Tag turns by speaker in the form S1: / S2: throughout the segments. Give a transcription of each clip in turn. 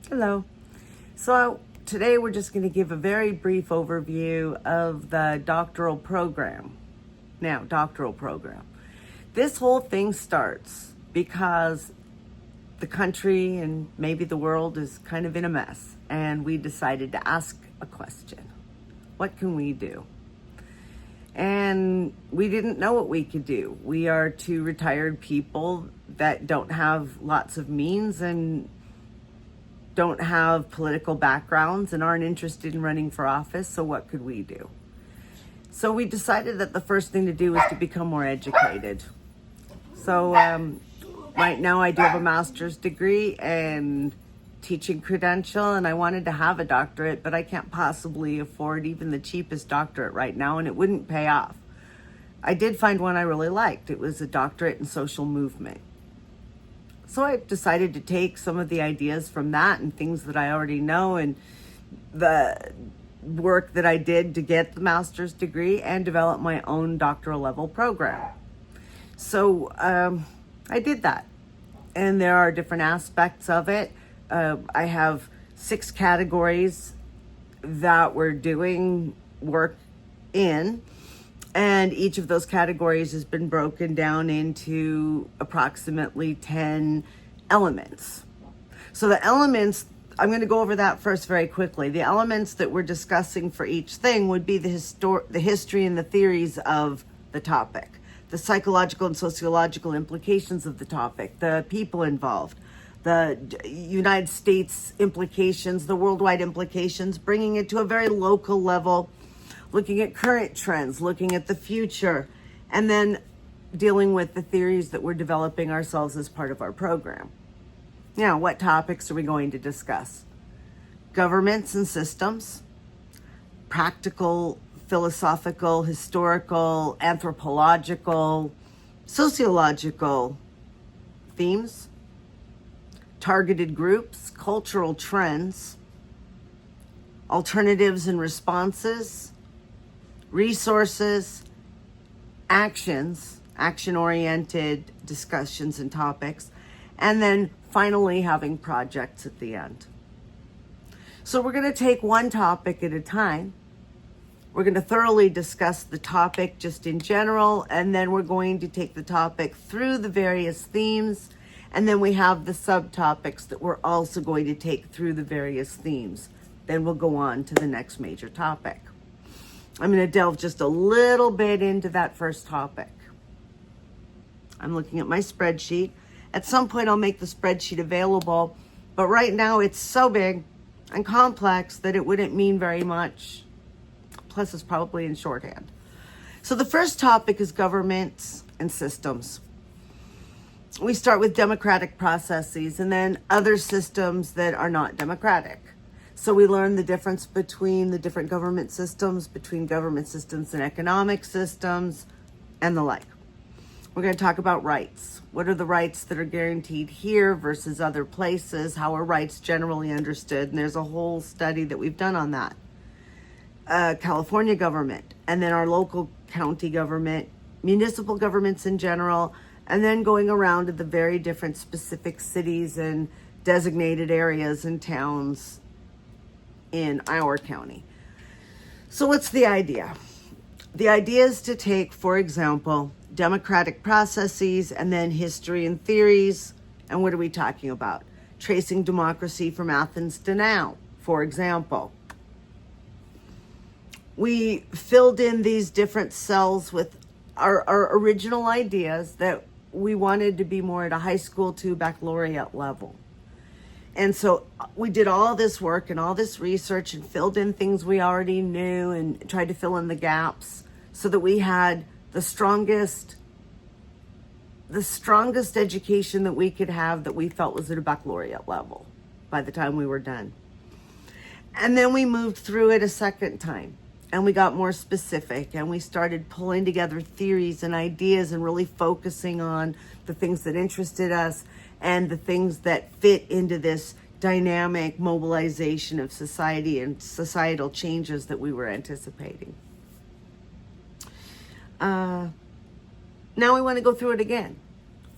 S1: Hello. Today we're just going to give a very brief overview of the doctoral program. Now, doctoral program. This whole thing starts because the country and maybe the world is kind of in a mess, and we decided to ask a question. What can we do? And we didn't know what we could do. We are two retired people that don't have lots of means and don't have political backgrounds and aren't interested in running for office, so what could we do? So we decided that the first thing to do was to become more educated. So right now I do have a master's degree and teaching credential, and I wanted to have a doctorate, but I can't possibly afford even the cheapest doctorate right now, and it wouldn't pay off. I did find one I really liked. It was a doctorate in social movement. So I decided to take some of the ideas from that and things that I already know and the work that I did to get the master's degree and develop my own doctoral level program. So I did that. And there are different aspects of it. I have 6 categories that we're doing work in. And each of those categories has been broken down into approximately 10 elements. So the elements, I'm going to go over that first very quickly. The elements that we're discussing for each thing would be the history and the theories of the topic, the psychological and sociological implications of the topic, the people involved, the United States implications, the worldwide implications, bringing it to a very local level, looking at current trends, looking at the future, and then dealing with the theories that we're developing ourselves as part of our program. Now, what topics are we going to discuss? Governments and systems, practical, philosophical, historical, anthropological, sociological themes, targeted groups, cultural trends, alternatives and responses, resources, actions, action-oriented discussions and topics, and then finally having projects at the end. So we're going to take one topic at a time. We're going to thoroughly discuss the topic just in general, and then we're going to take the topic through the various themes, and then we have the subtopics that we're also going to take through the various themes. Then we'll go on to the next major topic. I'm going to delve just a little bit into that first topic. I'm looking at my spreadsheet. At some point, I'll make the spreadsheet available, but right now it's so big and complex that it wouldn't mean very much. Plus, it's probably in shorthand. So the first topic is governments and systems. We start with democratic processes and then other systems that are not democratic. So we learn the difference between the different government systems, between government systems and economic systems, and the like. We're going to talk about rights. What are the rights that are guaranteed here versus other places? How are rights generally understood? And there's a whole study that we've done on that. California government, and then our local county government, municipal governments in general, and then going around to the very different specific cities and designated areas and towns in our county. So what's the idea? The idea is to take, for example, democratic processes and then history and theories. And what are we talking about? Tracing democracy from Athens to now, for example. We filled in these different cells with our original ideas that we wanted to be more at a high school to baccalaureate level. And so we did all this work and all this research and filled in things we already knew and tried to fill in the gaps so that we had the strongest education that we could have that we felt was at a baccalaureate level by the time we were done. And then we moved through it a second time and we got more specific and we started pulling together theories and ideas and really focusing on the things that interested us and the things that fit into this dynamic mobilization of society and societal changes that we were anticipating. Now we want to go through it again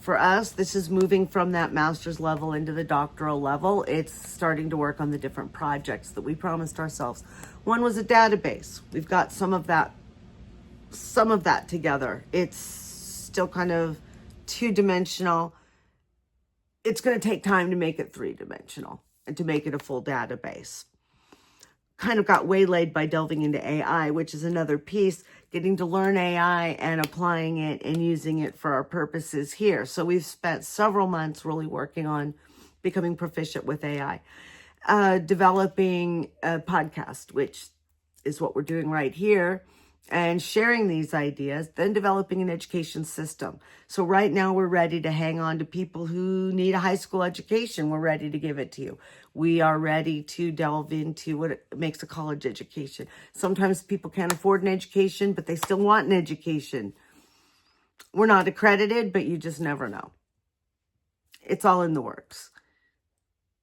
S1: For us, this is moving from that master's level into the doctoral level. It's starting to work on the different projects that we promised ourselves. One was a database. We've got some of that together. It's still kind of two-dimensional. It's going to take time to make it three-dimensional and to make it a full database. Kind of got waylaid by delving into AI, which is another piece, getting to learn AI and applying it and using it for our purposes here. So we've spent several months really working on becoming proficient with AI, developing a podcast, which is what we're doing right here, and sharing these ideas, then developing an education system. So right now we're ready to hang on to people who need a high school education. We're ready to give it to you. We are ready to delve into what it makes a college education. Sometimes people can't afford an education, but they still want an education. We're not accredited, but you just never know. It's all in the works.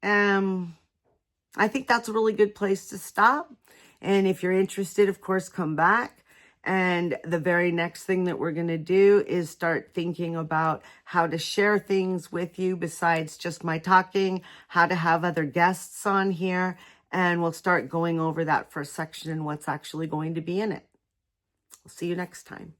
S1: I think that's a really good place to stop. And if you're interested, of course, come back. And the very next thing that we're going to do is start thinking about how to share things with you besides just my talking, how to have other guests on here. And we'll start going over that first section and what's actually going to be in it. I'll see you next time.